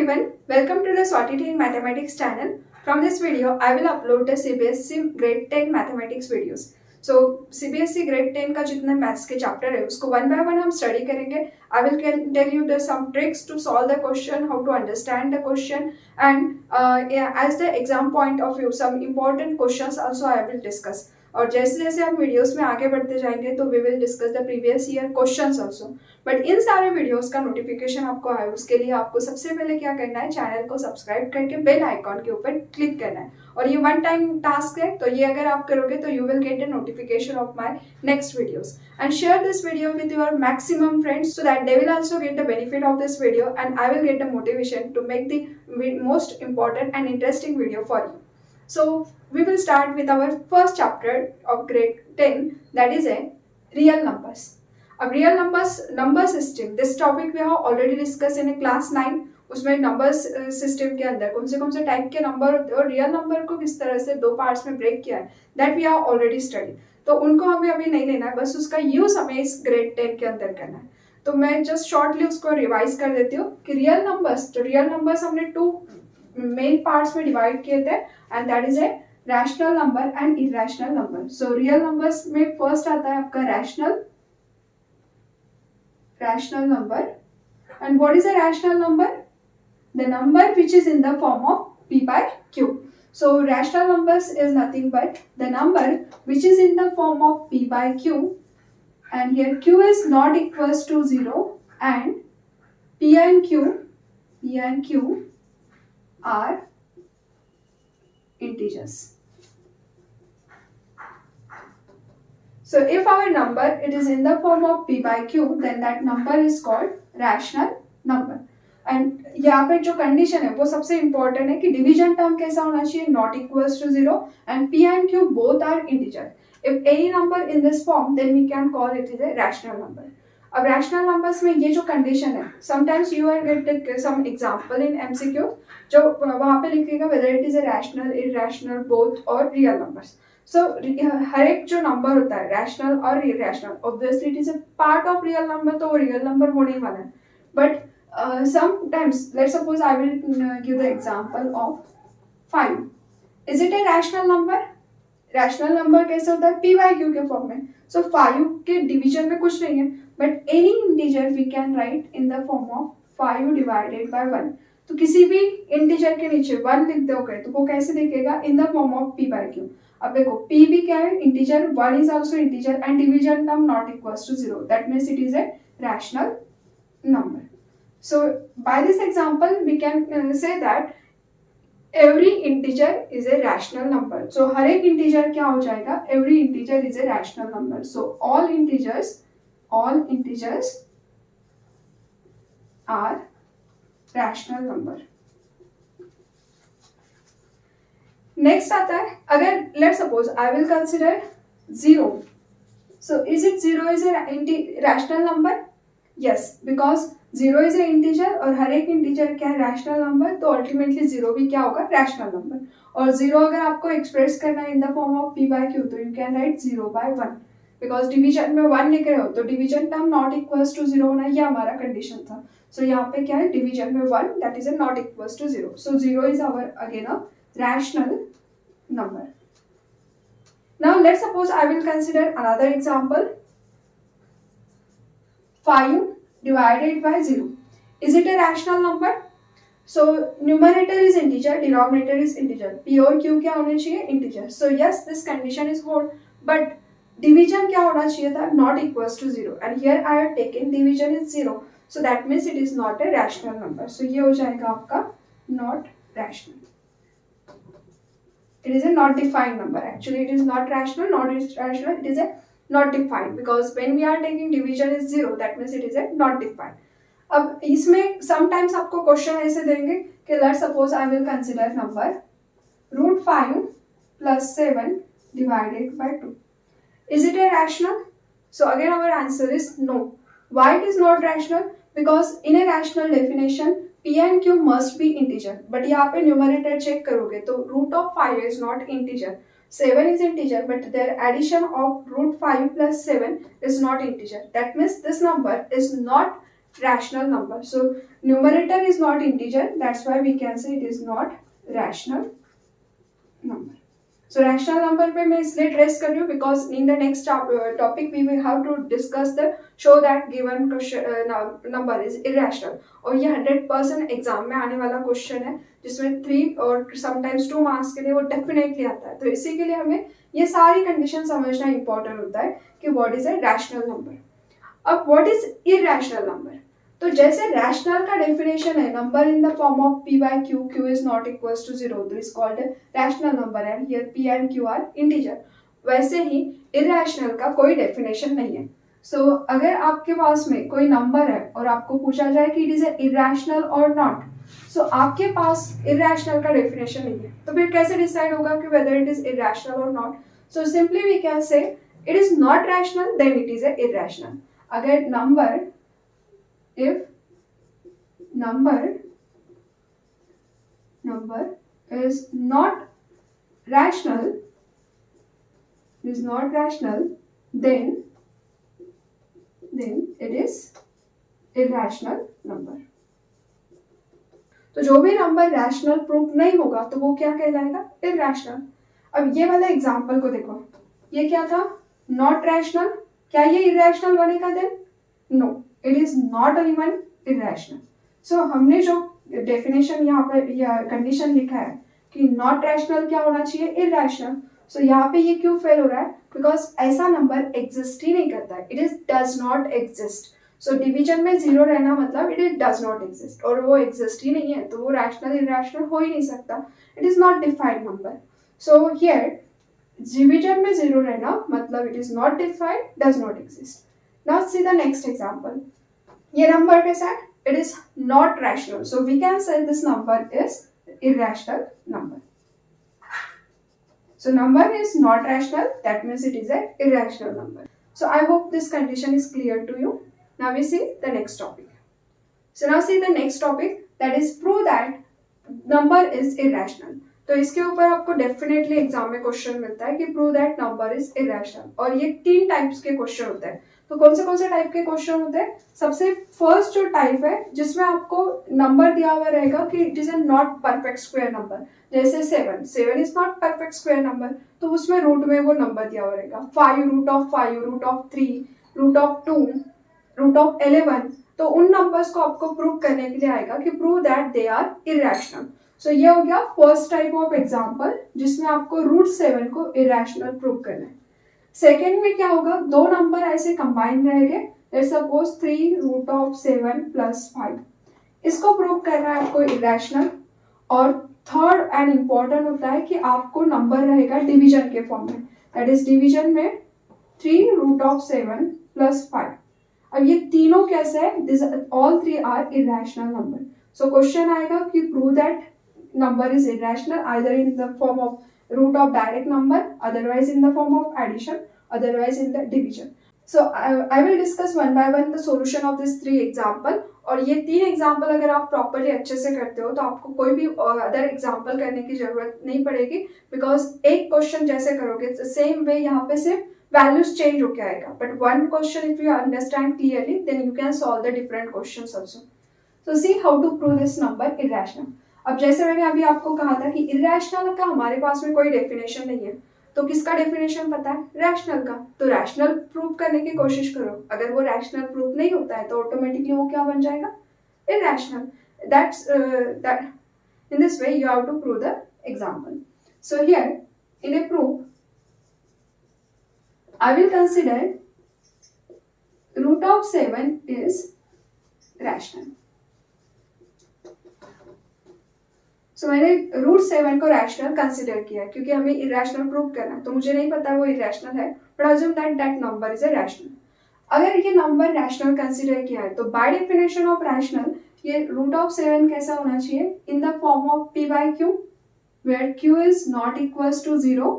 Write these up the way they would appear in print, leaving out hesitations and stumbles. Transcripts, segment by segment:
everyone, welcome to the Swati Teen Mathematics channel. From this video, I will upload the CBSE grade 10 mathematics videos. So CBSE grade 10 का जितने maths के chapter है उसको one by one हम study करेंगे. I will tell you the some tricks to solve the question, how to understand the question, and as the exam point of view, some important questions also I will discuss. और जैसे जैसे हम videos में आगे बढ़ते जाएंगे तो we will discuss the previous year questions also. But इन सारे वीडियोस का नोटिफिकेशन आपको आए उसके लिए आपको सबसे पहले क्या करना है, चैनल को सब्सक्राइब करके बेल आइकॉन के ऊपर क्लिक करना है. और ये वन टाइम टास्क है, तो ये अगर आप करोगे तो you will get the notification of my next videos. And share this video with your maximum friends so that they will also get the benefit of this video and I will get the motivation to make the most important and interesting video for you. So we will start with our first chapter of grade 10, that is a real numbers. अब real numbers number system, this topic we have already discussed in a class 9. उसमें numbers system के अंदर कौन से type के number होते हैं और रियल नंबर को किस तरह से दो पार्ट्स में ब्रेक किया है, that we have already study. तो उनको हमें अभी नहीं लेना है, बस उसका यूज हमें इस ग्रेड 10 के अंदर करना है. तो मैं जस्ट शॉर्टली उसको रिवाइज कर देती हूँ कि रियल नंबर्स, तो रियल नंबर्स हमने टू मेन पार्ट्स में डिवाइड किए थे and that is a rational number and irrational number. So real numbers में फर्स्ट आता है आपका rational number. And what is a rational number? The number which is in the form of p by q. So rational numbers is nothing but the number which is in the form of p by q, and here q is not equals to 0 and p and q are integers. So if our number it is in the form of p by q, then that number is called rational number. And यहाँ पे जो condition है वो सबसे important है कि division term कैसा होना चाहिए, not equals to 0 and p and q both are integer. If any number in this form, then we can call it is a rational number. अब रैशनल नंबर्स में ये जो कंडीशन है, sometimes you are get some example in MCQ जो वहाँ पे लिखेगा whether it is a rational, irrational, both और रियल नंबर्स. सो हर एक जो नंबर होता है रैशनल और irrational, obviously it is a part of real number, तो वो रियल नंबर होने ही वाला है. But sometimes let's suppose I will give the example of 5. Is it a rational number? Rational number कैसे होता है? p by q के फॉर्म में. सो 5 के डिवीजन में कुछ नहीं है, but any integer we can write in the form of 5 divided by 1. तो किसी भी इंटीजर के नीचे 1 लिख दोगे तो वो कैसे दिखेगा? In the form of p by q. अब देखो p भी क्या है? Integer. 1 is also integer and division term not equals to 0, that means it is a rational number. So by this example we can say that every integer is a rational number. So हर एक integer क्या हो जाएगा? every integer is a rational number. So all integers are rational number. Next आता है, अगर let's suppose I will consider 0. So is it 0 is a rational number? Yes, because 0 is a integer और हर एक integer क्या है? Rational number. तो ultimately 0 भी क्या होगा? Rational number. और 0 अगर आपको एक्सप्रेस करना है in the form of p by q, तो you can write 0 by 1. Because division में 1 लिख रहे हो तो division term not equals to 0 होना, ये हमारा कंडीशन था. सो यहाँ पे क्या है? डिवीजन में 1, that is not equals to 0. So 0 is our again a rational number. Now let's suppose I will consider another example 5 divided by 0. Is it a rational number? So numerator is integer, denominator is integer. p और q क्या होने चाहिए? Integer. So yes, this condition is hold, but division क्या होना चाहिए था? Not equals to 0. And here I have taken division is 0. So that means it is not a rational number. So ये हो जाएगा आपका not rational. It is a not defined number. Actually, it is not rational, not irrational. It is a not defined because when we are taking division is 0, that means it is a not defined. अब इसमें sometimes आपको question ऐसे देंगे कि let's suppose I will consider number √5 plus 7 divided by 2. Is it a rational? So again our answer is no. Why it is not rational? Because in a rational definition p and q must be integer. But यहाँ पे numerator check करोगे तो √5 is not integer. 7 is integer, but their addition of √5 plus 7 is not integer. That means this number is not rational number. So numerator is not integer, that's why we can say it is not rational number. So rational number पे मैं इसलिए trace कर रही हूँ because in the next topic we will have to discuss the show that given question number is irrational. और ये 100% exam में आने वाला क्वेश्चन है जिसमें 3 और समटाइम्स 2 मार्क्स के लिए वो डेफिनेटली आता है. तो इसी के लिए हमें ये सारी कंडीशन समझना इंपॉर्टेंट होता है कि what is a rational number. अब व्हाट इज इरेशनल नंबर. तो जैसे रैशनल का डेफिनेशन है number in the form of p by q, q is not equals to 0, तो is called rational number and here p and q are integer. वैसे ही irrational का कोई definition नहीं है. सो अगर आपके पास में कोई नंबर है और आपको पूछा जाए कि इट इज इरेशनल और नॉट, सो आपके पास इरेशनल का डेफिनेशन नहीं है, तो फिर कैसे डिसाइड होगा कि वेदर इट इज इरेशनल और not. So simply we can say it is not rational then it is irrational. अगर number if number is not rational then it is irrational number. तो जो भी नंबर रैशनल प्रूफ नहीं होगा तो वो क्या कहलाएगा, इरेशनल. अब ये वाला एग्जांपल को देखो, ये क्या था, नॉट रैशनल. क्या ये इरेशनल बनेगा then? No, it is not even irrational. So हमने जो डेफिनेशन यहाँ पर या कंडीशन लिखा है कि नॉट रैशनल क्या होना चाहिए, इरेशनल. सो यहाँ पे ये क्यों फेल हो रहा है, बिकॉज ऐसा नंबर एग्जिस्ट ही नहीं करता है, it is does not exist. So division में 0 रहना मतलब it is does not exist, और वो एग्जिस्ट ही नहीं है तो वो रैशनल इरेशनल हो ही नहीं सकता. It is not defined number. So here division में 0 रहना मतलब it is not defined, does not exist. Now see the next example. ये number के साथ it is not rational, so we can say this number is irrational number. So number is not rational, that means it is a irrational number. So I hope this condition is clear to you. Now we see the next topic. So now see the next topic, that is prove that number is irrational. तो इसके ऊपर आपको definitely exam में question मिलता है कि prove that number is irrational. और ये 3 टाइप्स के क्वेश्चन होते हैं. तो कौन से टाइप के क्वेश्चन होते हैं, सबसे फर्स्ट जो टाइप है जिसमें आपको नंबर दिया हुआ रहेगा कि it is a not perfect square number. जैसे 7 is not perfect square number, तो उसमें रूट में वो नंबर दिया हुआ रहेगा. 5 root of 5, root of 3, root of 2, root of 11. तो उन नंबर्स को आपको प्रूव करने के लिए आएगा कि prove that they are irrational. So ये हो गया फर्स्ट टाइप ऑफ एग्जाम्पल जिसमें आपको रूट 7 को इरेशनल प्रूव करना है. सेकेंड में क्या होगा, 2 नंबर ऐसे कंबाइन रहेंगे, सपोज 3 रूट ऑफ 7 प्लस 5. इसको प्रूव करना है आपको इरेशनल. और थर्ड एंड इम्पॉर्टेंट होता है कि आपको नंबर रहेगा डिवीजन के फॉर्म में, दैट इज डिवीजन में 3 रूट ऑफ 7 प्लस 5. अब ये तीनों कैसे है, all 3 are irrational number. So question आएगा कि prove that number is irrational either in the form of root of direct number, otherwise in the form of addition, otherwise in the division. So I will discuss one by one the solution of these 3 example. और ये 3 example अगर आप properly अच्छे से करते हो तो आपको कोई भी अदर एग्जाम्पल करने की जरूरत नहीं पड़ेगी, बिकॉज एक क्वेश्चन जैसे करोगे सेम वे यहाँ पे सिर्फ वैल्यूज चेंज होके आएगा. But one question if you understand clearly then you can solve the different questions also. So see how to prove this number irrational. अब जैसे मैंने अभी आपको कहा था कि इरेशनल का हमारे पास में कोई डेफिनेशन नहीं है, तो किसका डेफिनेशन पता है, रैशनल का. तो रैशनल प्रूव करने की कोशिश करो. अगर वो रैशनल प्रूव नहीं होता है तो ऑटोमेटिकली वो क्या बन जाएगा, irrational. That's in this way you have to prove the example. So here in a proof I will consider root of 7 is rational. So मैंने रूट 7 को रैशनल कंसिडर किया है क्योंकि हमें इरेशनल प्रूव करना है, तो मुझे नहीं पता वो इरेशनल है, but assume that number is a rational. अगर ये नंबर रैशनल कंसिडर किया है तो बाय डेफिनेशन ऑफ रैशनल ये रूट ऑफ 7 कैसा होना चाहिए, in the form of p by q, where q is not equals to 0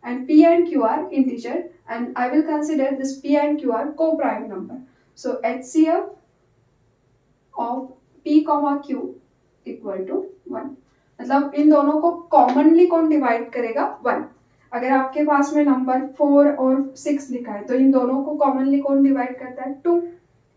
and p and q are integer, and I will consider this p and q are co-prime number. So HCF of p comma q equal to 1. मतलब इन दोनों को commonly कौन divide करेगा, 1. अगर आपके पास में number 4 और 6 लिखा है तो इन दोनों को कॉमनली कौन डिवाइड करता है, 2.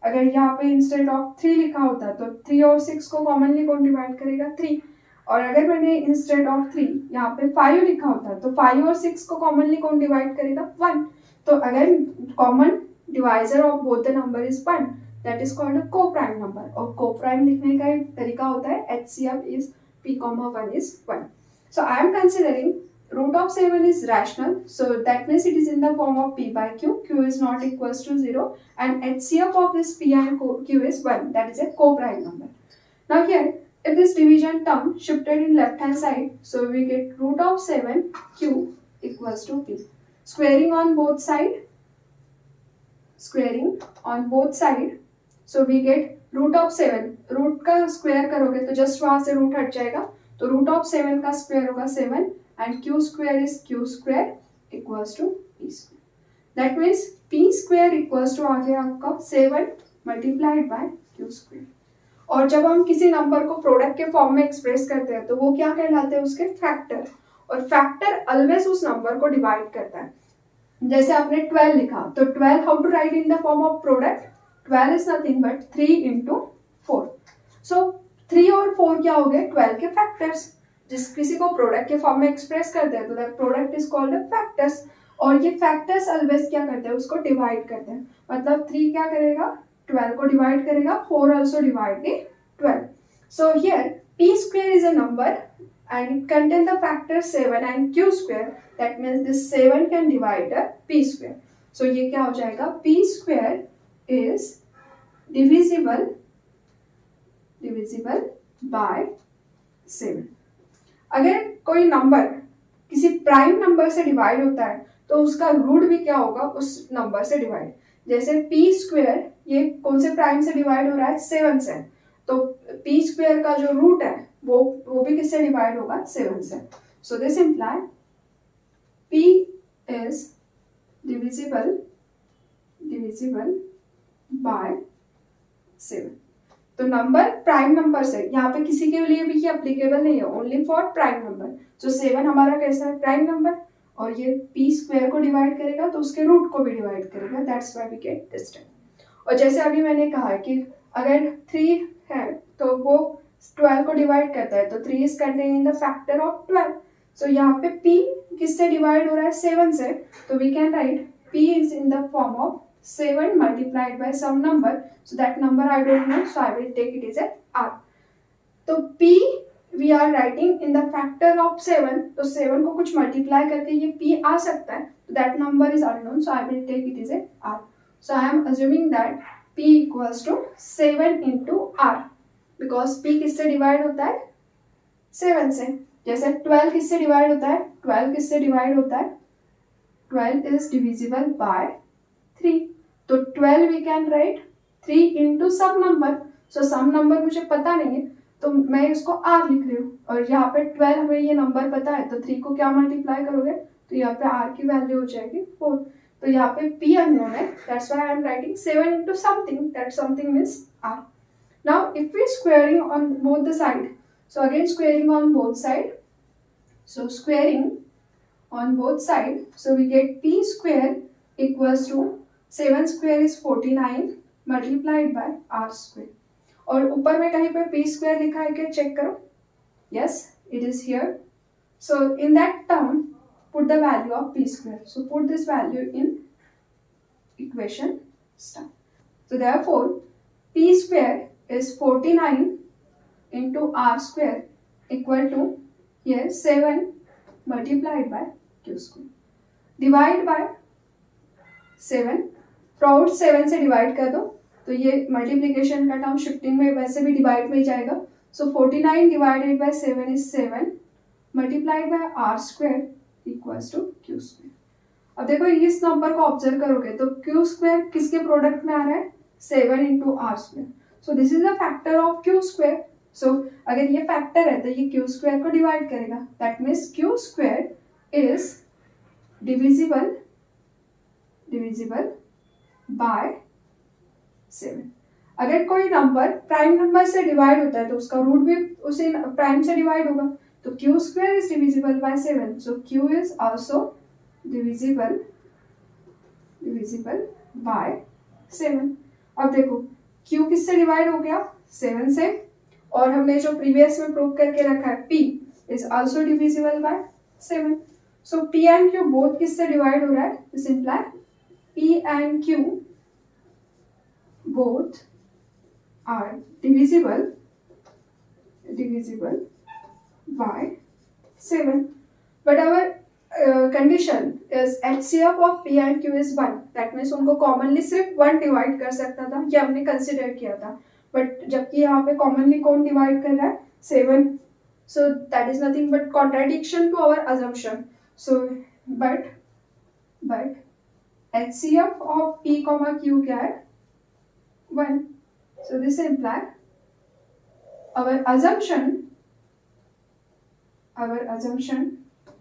अगर यहाँ पे इंस्टेड ऑफ 3 लिखा होता तो 3 और 6 को कॉमनली कौन डिवाइड करेगा, 3। और अगर मैंने इंस्टेड ऑफ 3 यहाँ पे 5 लिखा होता तो 5 और 6 को कॉमनली कौन डिवाइड करेगा, 1। तो अगर common divisor of both the number is 1, that is called a co-prime number. और को-प्राइम लिखने का एक तरीका होता है HCF is p, 1 is 1. So I am considering root of 7 is rational, so that means it is in the form of p by q. Q is not equals to 0, and HCF of this p and q is 1, that is a co-prime number. Now here, if this division term shifted in left hand side, so we get root of 7 q equals to p. Squaring on both side, so we get root of 7, root का square करोगे तो just वहां से root हट जाएगा, तो root of 7 का square होगा 7, and Q square is Q square equals to P square. That means P square equals to आ गया आपका 7 मल्टीप्लाइड बाय क्यू स्क्वायर। और जब हम किसी नंबर को प्रोडक्ट के फॉर्म में एक्सप्रेस करते हैं तो वो क्या कहलाते हैं, उसके फैक्टर। और फैक्टर ऑलवेज उस नंबर को डिवाइड करता है। जैसे आपने 12 लिखा, तो 12 how to write in the form of product, 12 is nothing but 3 into 4. So 3 और 4 क्या हो गए, 12 के फैक्टर्स। जिस किसी को प्रोडक्ट के फॉर्म में एक्सप्रेस करते हैं तो that product is called a factors. और ये फैक्टर्स ऑलवेज क्या करते हैं, उसको डिवाइड करते हैं। मतलब 3 क्या करेगा, 12 को डिवाइड करेगा, 4 also divide the 12. So here p square is a number and it contains the factor 7 and q square. That means this 7 can divide the p square. So ये क्या हो जाएगा, p square is divisible by 7। अगर कोई number किसी prime number से divide होता है तो उसका रूट भी क्या होगा, उस नंबर से डिवाइड। जैसे p स्क्वायर, ये कौन से प्राइम से डिवाइड हो रहा है, 7 से, तो p स्क्वायर का जो रूट है वो भी किससे डिवाइड होगा, 7 से। So this imply p is divisible by 7। तो नंबर प्राइम नंबर से, यहाँ पे किसी के लिए भी ये एप्लीकेबल नहीं है, ओनली फॉर प्राइम नंबर। जो 7 हमारा कैसा है, प्राइम नंबर, और ये p स्क्वायर को डिवाइड करेगा तो उसके रूट को भी डिवाइड करेगा, that's why we get this type. और जैसे अभी मैंने कहा कि अगर 3 है तो वो 12 को डिवाइड करता है, तो 3 is contain in the factor of 12। सो यहाँ पे p किससे डिवाइड हो रहा है, 7 से, तो we can write p is in the form of 7 multiplied by some number, so that number I don't know, so I will take it as a r. तो p we are writing in the factor of 7, तो 7 को कुछ multiply करके ये p आ सकता है, तो that number is unknown, so I will take it as a r. So I am assuming that p equals to 7 into r, because p किससे divide होता है, 7 से। जैसे 12 किससे डिवाइड होता है, 12 किससे डिवाइड होता है, 12 is divisible by 3। तो 12 we can write 3 into some number. So some number मुझे पता नहीं है तो मैं इसको r लिख रही हूँ, और यहाँ पे 12 हमें ये नंबर पता है, तो 3 को क्या मल्टीप्लाई करोगे, तो यहाँ पे r की वैल्यू हो जाएगी 4। तो यहाँ पे p अननोन है, that's why I am writing 7 into something, that something means r। Now if we squaring on both the side, so again squaring on both side, so squaring on both side, so we get p square equals to 7 square is 49 multiplied by r square। और ऊपर में कहीं पे p square लिखा है क्या, check करो, yes it is here। so in that term put the value of p square, so put this value in equation start। so therefore p square is 49 into r square equal to here 7 multiplied by q square। Divide by 7, fraud 7 से divide कर दो तो ये multiplication का term shifting में वैसे भी divide में ही जाएगा। So 49 divided by 7 is 7 multiplied by r square equals to q square. अब देखो इस नंबर को ऑब्जर्व करोगे तो q स्क्वायर किसके प्रोडक्ट में आ रहा है, 7 into r square. So this is the factor of q square. सो अगर ये फैक्टर है तो ये q स्क्वायर को डिवाइड करेगा, that means q square is divisible by 7। अगर कोई नंबर प्राइम नंबर से डिवाइड होता है तो उसका रूट भी उसी प्राइम से डिवाइड होगा, तो q square is divisible by 7, so q is also divisible by 7। अब देखो q किससे डिवाइड हो गया 7 से, और हमने जो प्रीवियस में प्रूव करके रखा है p is also divisible by 7. So p and q both किससे डिवाइड हो रहा है, this imply p and q both are divisible by 7. But our condition is HCF of P and Q is 1. That means उनको commonly सिर्फ 1 divide कर सकता था, ये हमने कंसिडर किया था. बट जबकि यहाँ पे commonly कौन डिवाइड कर रहा है 7. So that is nothing but contradiction to our assumption. So but HCF of P comma Q क्या है 1. So this implies our assumption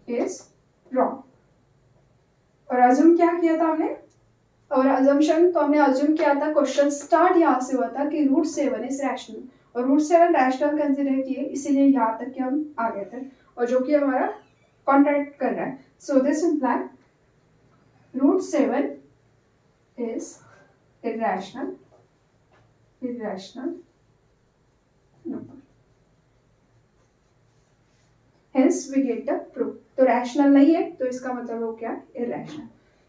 is wrong. और assume क्या किया था हमने, और assumption तो हमने assume किया था, क्वेश्चन स्टार्ट यहाँ से हुआ था कि रूट 7 इज रैशनल, और रूट 7 रैशनल कंसिडर किए, इसीलिए यहाँ तक कि हम आ गए थे, और जो कि हमारा कॉन्ट्रैक्ट कर रहा है. So this imply root 7 is irrational number. Hence we get the proof. तो रैशनल नहीं है तो इसका मतलब हो क्या irrational.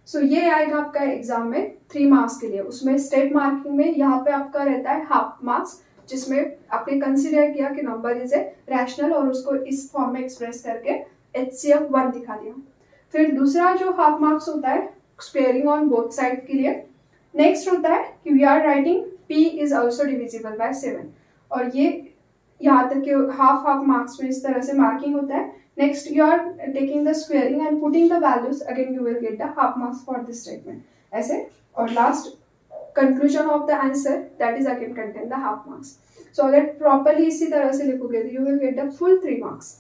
सो ये आएगा आपका एग्जाम में 3 मार्क्स के लिए. उसमें स्टेट मार्किंग में यहाँ पे आपका रहता है हाफ मार्क्स, जिसमें आपने कंसिडर किया कि नंबर इज ए रैशनल और उसको इस फॉर्म में एक्सप्रेस करके HCF 1 दिखा दिया. फिर दूसरा जो हाफ मार्क्स होता है स्क्वेयरिंग ऑन बोथ साइड के लिए. नेक्स्ट होता है कि we are writing P is also divisible by 7, और ये यहाँ तक के हाफ मार्क्स में इस तरह से मार्किंग होता है. Next you are taking the squaring and putting the values, again you will get the half marks for this statement ऐसे. और last conclusion of the answer that is again contain the half marks. So अगर properly इसी तरह से लिखोगे तो you will get the full 3 marks.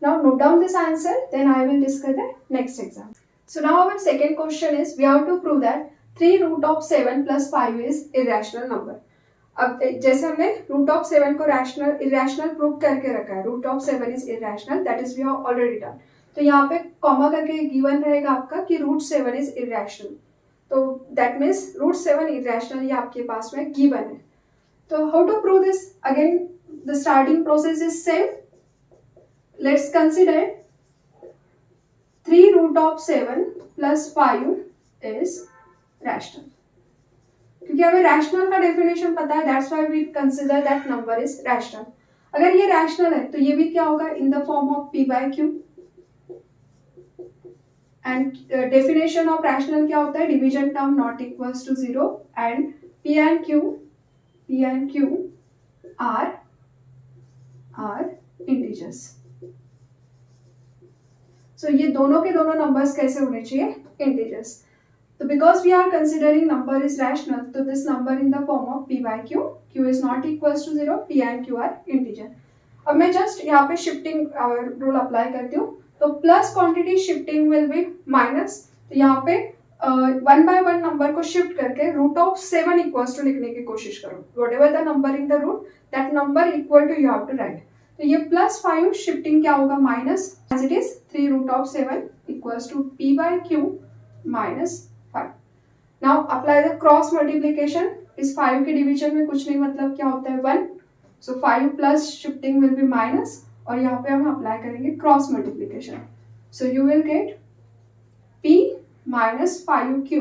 Now note down this answer, then I will discuss the next exam. So now our second question is we have to prove that 3 root of 7 plus 5 is irrational number. अब जैसे हमने root of 7 को rational irrational prove करके रखा है, root of 7 is irrational, that is we have already done. तो यहाँ पे कॉमा करके गिवन रहेगा आपका कि रूट 7 इज इरेशनल, तो दैट मीन्स रूट 7 इरेशनल ये आपके पास में गिवन है. तो how to prove this, again the starting process is same. Let's consider 3 root of 7 plus 5 is rational. क्योंकि हमें रैशनल का डेफिनेशन पता है, that's why we consider that number is rational. अगर ये रैशनल है तो ये भी क्या होगा in the form of P by Q. And definition of rational क्या होता है, division term not equals to 0, and P and Q are integers. So ये दोनों के दोनों नंबर्स कैसे होने चाहिए, इंटीजर्स. तो because we are considering number is rational, तो this number in the form of P by Q, Q is not equals to 0, P and Q are integer. अब मैं जस्ट यहाँ पे शिफ्टिंग रूल अप्लाई करती हूँ. तो plus quantity shifting will be minus. तो यहाँ पे 1 by 1 नंबर को शिफ्ट करके रूट ऑफ 7 इक्वल्स टू लिखने की कोशिश करो. Whatever the number in the root, that number equal to you have to write. तो ये +5 शिफ्टिंग क्या होगा minus, as it is 3 root of 7 equals to P by Q minus 5. Now apply the cross multiplication. इस 5 के division में कुछ नहीं, मतलब क्या होता है 1. सो 5 plus shifting will be minus, और यहाँ पे हम अप्लाई करेंगे cross multiplication. So you will gate P minus 5Q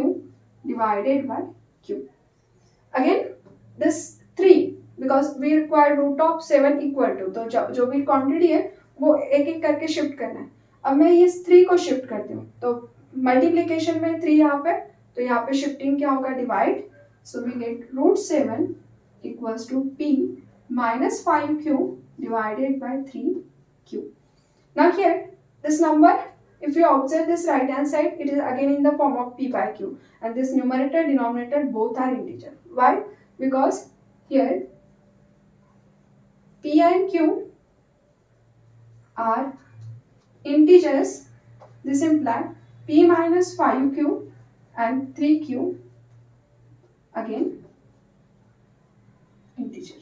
divided by Q. Again this 3 because we require root of 7 equal to, तो जो भी क्वांटिटी है वो एक एक करके शिफ्ट करना है. अब मैं ये 3 को शिफ्ट करती हूँ, तो मल्टीप्लीकेशन में 3 यहाँ पे, तो यहाँ पे शिफ्टिंग क्या होगा divide. So we get root 7 equals to P minus 5Q divided by 3Q. Now here this number, if you observe this right hand side, it is again in the form of P by Q, and this numerator denominator both are integer. Why? Because here P and Q are integers. This implies P minus 5Q and 3Q again integer,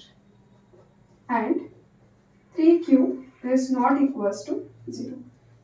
and 3Q is not equals to 0.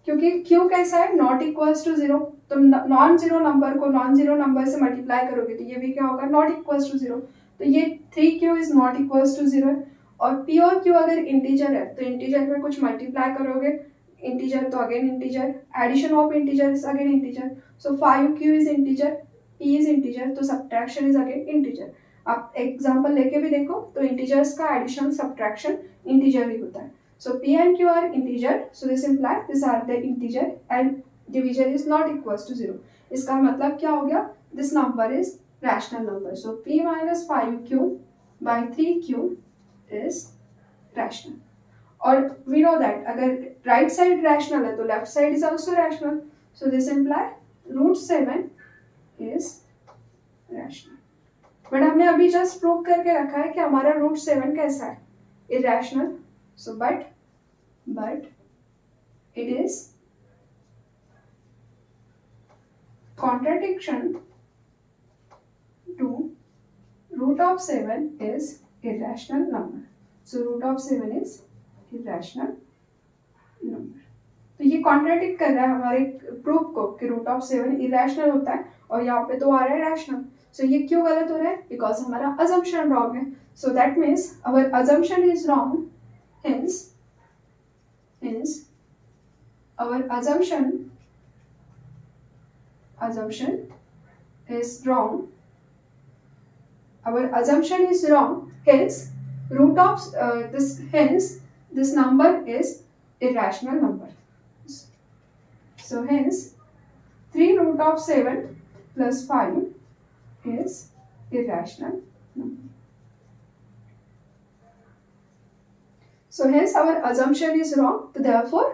क्योंकि Q कैसा है not equals to 0, तो non zero number को non zero number से multiply करोगे तो ये भी क्या होगा नॉट इक्वल्स टू 0. तो ये 3q is not equals to 0 है। और p और q अगर इंटीजर है तो इंटीजर में कुछ मल्टीप्लाई करोगे, इंटीजर तो again integer, addition of integer is again integer. So 5q is integer, p is integer, तो सब्ट्रैक्शन इज अगेन इंटीजर। आप एग्जांपल लेके भी देखो तो इंटीजर्स का एडिशन सब्ट्रैक्शन इंटीजर ही होता है। सो p and q are integer, so this imply these are the integer and division is not equals to 0। इसका मतलब क्या हो गया, this number is rational number, so p minus 5q by 3q is rational। और we know that अगर right side rational है तो left side is also rational, so this imply root 7 is rational। But हमने अभी just prove करके रखा है कि हमारा रूट 7 कैसा है, irrational, so but it is contradiction to root of 7 is irrational number, so root of 7 is irrational number। तो ये कॉन्ट्राडिक्ट कर रहा है हमारे प्रूफ को कि रूट ऑफ 7 इरेशनल होता है, और यहाँ पे तो आ रहा है रैशनल। सो ये क्यों गलत हो रहा है, बिकॉज हमारा अजम्पशन रॉन्ग है। सो that means our assumption is wrong, hence our assumption is wrong, hence root of this number is irrational number। So hence 3 root of 7 plus 5 is irrational number। So hence our assumption is wrong, so therefore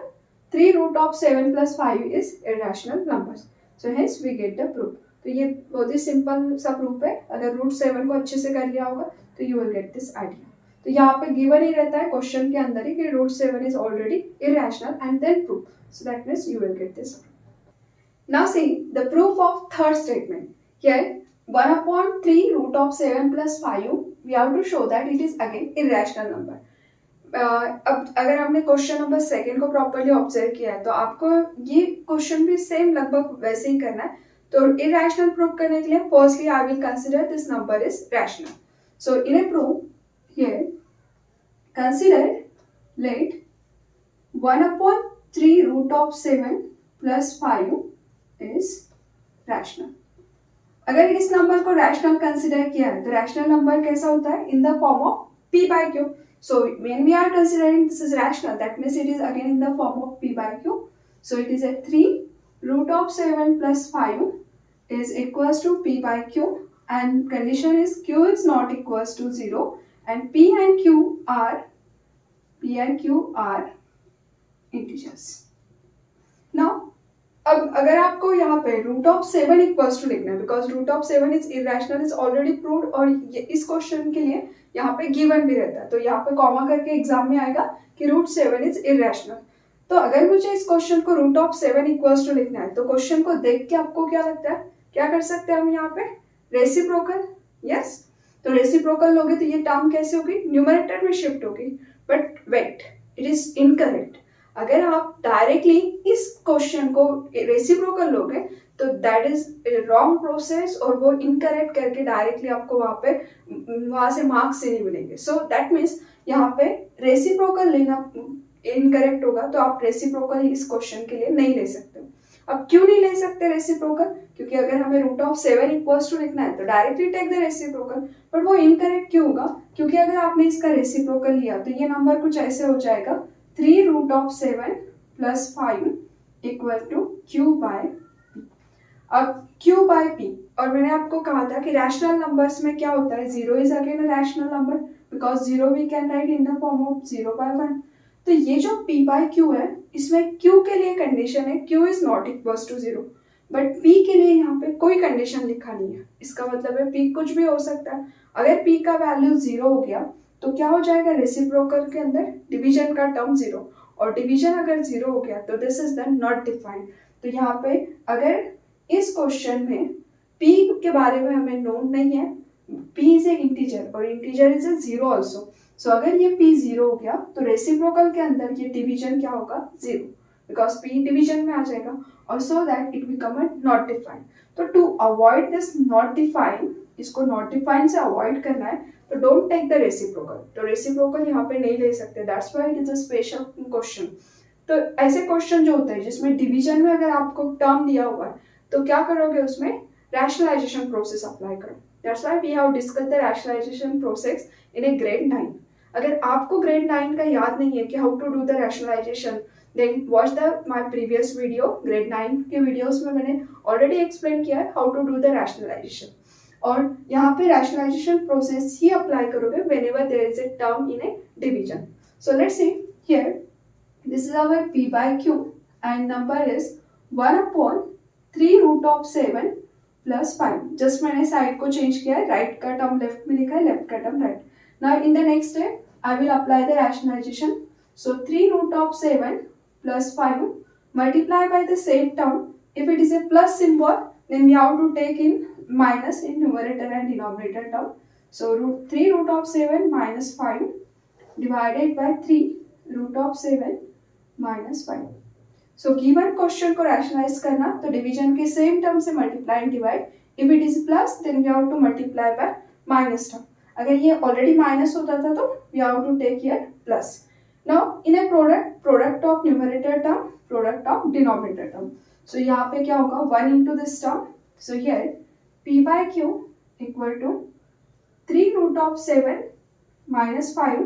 3 root of 7 plus 5 is irrational numbers। So hence we get the proof। तो ये बहुत ही simple सा proof है, अगर root 7 को अच्छे से कर लिया होगा तो you will get this idea. तो यहाँ पे गिवन ही रहता है क्वेश्चन के अंदर ही कि root 7 is already irrational and then proof, so that means you will get this. Now see the proof of third statement। Here 1/3 root of 7 plus 5 we have to show that it is again irrational number। अब अगर हमने question number second को properly observe किया है तो आपको ये question भी सेम लगभग वैसे ही करना है। तो इरेशनल प्रूव करने के लिए firstly I will consider this number is rational. So in a prove here consider let 1/3 root of 7 plus 5 is rational। अगर इस नंबर को रैशनल कंसिडर किया है तो रैशनल नंबर कैसा होता है, in the form of p by q। So when we are considering this is rational, that means it is again in the form of p by q। So it is a 3 root of 7 plus 5 is equals to p by q, and condition is q is not equals to 0 and p and q are integers। Now अब अगर आपको यहाँ पे root of 7 equals to लिखना है, because root of 7 is irrational is already proved, और इस question के लिए यहाँ पे गिवन भी रहता है, तो यहाँ पे कॉमा करके एग्जाम में आएगा कि रूट 7 इज इरेशनल। तो अगर मुझे इस क्वेश्चन को रूट ऑफ 7 इक्वल्स टू लिखना है तो क्वेश्चन को देख के आपको क्या लगता है, क्या कर सकते हैं हम यहाँ पे, रेसिप्रोकल। यस, तो रेसिप्रोकल लोगे तो ये टर्म कैसे होगी, न्यूमरेटर में शिफ्ट होगी। But wait, it is incorrect. अगर आप डायरेक्टली इस क्वेश्चन को रेसिप्रोकल लोगे तो दैट इज रॉन्ग प्रोसेस, और वो इनकरेक्ट करके डायरेक्टली आपको वहाँ से मार्क्स ही नहीं मिलेंगे। सो दैट मीन्स यहाँ पे रेसिप्रोकल लेना इनकरेक्ट होगा, तो आप रेसिप्रोकल इस क्वेश्चन के लिए नहीं ले सकते। अब क्यों नहीं ले सकते रेसिप्रोकल, क्योंकि अगर हमें रूट ऑफ 7 इक्वल्स टू लिखना है तो directly take the reciprocal, but वो इनकरेक्ट क्यों होगा, क्योंकि अगर आपने इसका रेसिप्रोकल लिया तो ये नंबर कुछ ऐसे हो जाएगा 3 root of 7 plus 5 equal to q by p। अब q by p, और मैंने आपको कहा था कि रैशनल नंबर्स में क्या होता है, 0 is again a rational number, because 0 we can write in the form of 0/1। तो ये जो p by q है, इसमें q के लिए कंडीशन है q is not equals to 0, but p के लिए यहाँ पे कोई कंडीशन लिखा नहीं है। इसका मतलब है p कुछ भी हो सकता है। अगर p का वैल्यू 0 हो गया तो क्या हो जाएगा, रेसिप्रोकल के अंदर डिवीजन का टर्म 0, और डिवीजन अगर 0 हो गया तो this is the not defined. तो यहाँ पे अगर इस क्वेश्चन में p के बारे में हमें नोन नहीं है, p इज ए इंटीजर और इंटीजर इज ए 0 ऑल्सो। सो अगर ये p 0 हो गया तो रेसिप्रोकल के अंदर ये डिवीजन क्या होगा, 0, बिकॉज p डिवीजन में आ जाएगा, और so that it become a not defined. तो to avoid this not defined इसको नॉट डिफाइंड से अवॉइड करना है तो डोंट टेक द रेसिप्रोकल। तो रेसिप्रोकल यहाँ पे नहीं ले सकते, that's why it is a special question. तो ऐसे क्वेश्चन जो होते हैं जिसमें डिवीजन में अगर आपको टर्म दिया हुआ है तो क्या करोगे, उसमें रैशनलाइजेशन प्रोसेस अप्लाई करो। That's why we have discuss the rationalization process in a grade 9। अगर आपको ग्रेड 9 का याद नहीं है कि how to do the rationalization, then watch the my previous video. Grade 9 के वीडियोस में मैंने ऑलरेडी एक्सप्लेन किया है how to do the rationalization. और यहाँ पे रैशनलाइजेशन प्रोसेस ही अप्लाई करोगे whenever there is a term in a division. So let's see here, this is our p by q and number is 1/3 root of 7 plus 5। Just मैंने side को change किया है, right का term left में लिखा है, left का term right. Now in the next step I will apply the rationalization. So 3 root of 7 plus 5 multiply by the same term. If it is a plus symbol, then we have to take in minus in numerator and denominator term. So 3 root of 7 minus 5 divided by 3 root of 7 minus 5. So given question को rationalise करना तो division के same term से multiply and divide. If it is plus then we have to multiply by minus term. अगर ये already minus होता था तो we have to take here plus. Now in a product of numerator term, product of denominator term. So यहाँ पे क्या होगा, 1 into this term. So here p by q equal to 3 root of 7 minus 5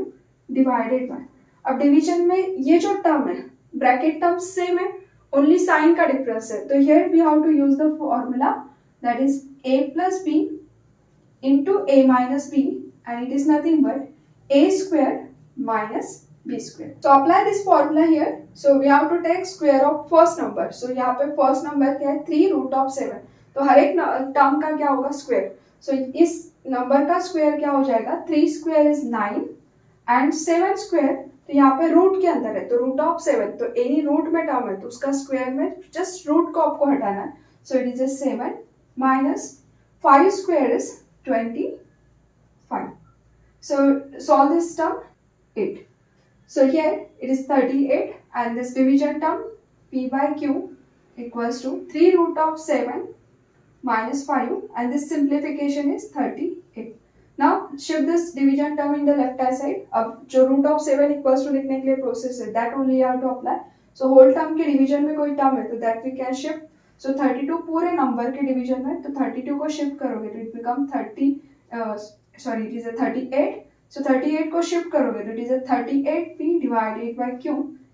divided by। अब division में ये जो term है bracket term same है, ओनली साइन का डिफरेंस है। तो here we have to use the formula that is a plus b into a minus b and it is nothing but a square minus b square. So apply this formula here. So we have to take square of first number. So यहाँ पे first number क्या है, 3 root of 7। तो हर एक term का क्या होगा, square. सो इस नंबर का स्क्वायर क्या हो जाएगा, 3 square is 9 एंड 7 square, तो यहाँ पे रूट के अंदर है तो रूट ऑफ 7, तो एनी रूट में टर्म है तो उसका स्क्वायर में जस्ट रूट को आपको हटाना है। So it is a 7 minus 5 square is 25. So solve this term 8. So here it is 38 and this division term p by q equals to 3 root of 7 minus 5 and this simplification is 38. Now shift this division term in the left hand side. अब जो root of 7 equals to लिखने के लिए process है that only you have to apply. So whole term के division में कोई term है तो that we can shift. So 32 पूरे नंबर के डिवीजन में तो 32 को शिफ्ट करोगे तो इट बिकम 38। सो 38 को शिफ्ट करोगे तो it is 38p divided by q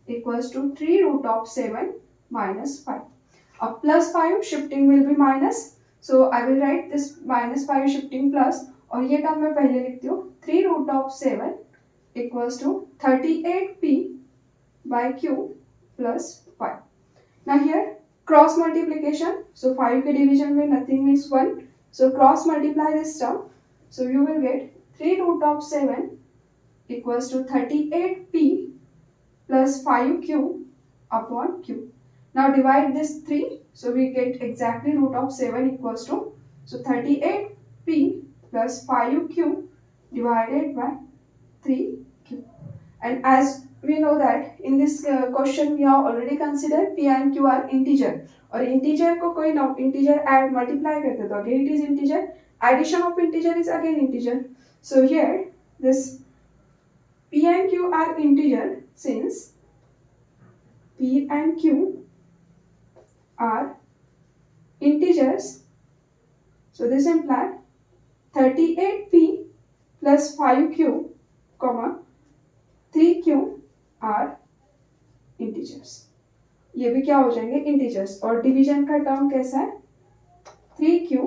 equals to 3 root of 7 minus 5। अब plus 5 shifting will be minus, so I will write this minus 5 shifting plus, और ये टर्म मैं पहले लिखती हूँ 3 root of 7 equals to 38p by q plus 5। Now here cross multiplication, so 5 के division में nothing means 1, so cross multiply this term, so you will get 3 root of 7 equals to 38p plus 5q upon q। Now divide this 3, so we get exactly root of 7 equals to, so 38p plus 5q divided by 3q। And as we know that in this question we have already considered p and q are integer, और integer को कोई integer add multiply करते तो again it is integer, addition of integer is again integer। So here this p and q are integer, since p and q are integers, so this implies 38p plus 5q comma 3q are integers, ये भी क्या हो जाएंगे integers. और division का term कैसा है, 3q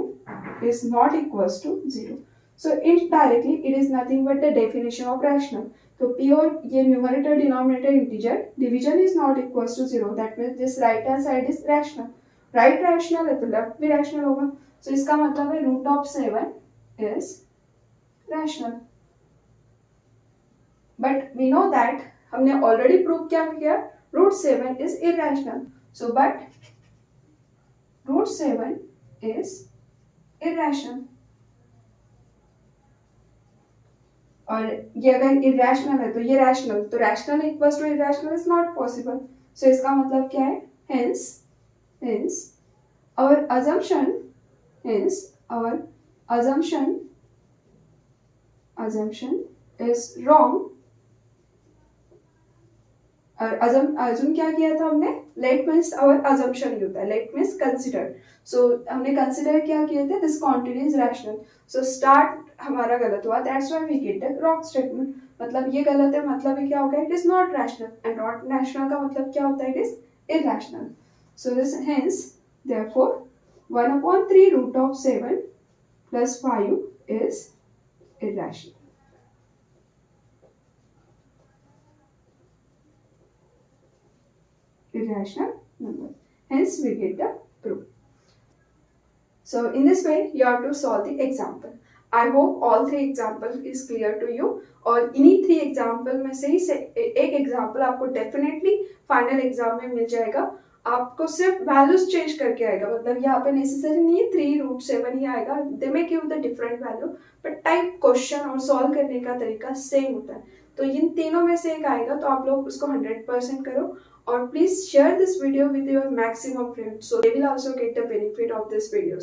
is not equals to 0। So indirectly it is nothing but the definition of rational। तो p और ये numerator denominator integer, division is not equals to 0, that means this right hand side is rational। Right rational है तो left भी rational होगा, so इसका मतलब है root of 7 is rational। But we know that हमने ऑलरेडी प्रूव क्या किया, root 7 is irrational. So but root 7 is irrational, और ये अगर इरेशनल है तो ये रैशनल, तो rational equals to irrational is not possible. So इसका मतलब क्या है, hence our assumption, hence our assumption is wrong। और अजम क्या किया था हमने, लेट मीन्स आवर अजम्पशन ही होता है, लेट मीन्स कंसिडर। सो हमने कंसिडर क्या किए थे, this quantity is rational. So start हमारा गलत हुआ, that's why we get the wrong statement. मतलब ये गलत है, मतलब ये क्या हो गया, it is not rational. And not rational का मतलब क्या होता है, it is irrational. So this hence therefore 1/3 root of 7 plus 5 is irrational। Irrational number. Hence, we get the proof. So, in this way, you have to solve the example. I hope all 3 example is clear to you. और इन्हीं 3 example में से ही एक example आपको definitely final exam में मिल जाएगा। आपको सिर्फ values change करके आएगा, मतलब यहाँ पे necessary नहीं है 3√7 ही आएगा। They may give the different value, but type question और solve करने का तरीका same होता है। तो इन तीनों में से एक आएगा, तो आप लोग उसको 100% करो। और please share this video with your maximum friends so they will also get the benefit of this video।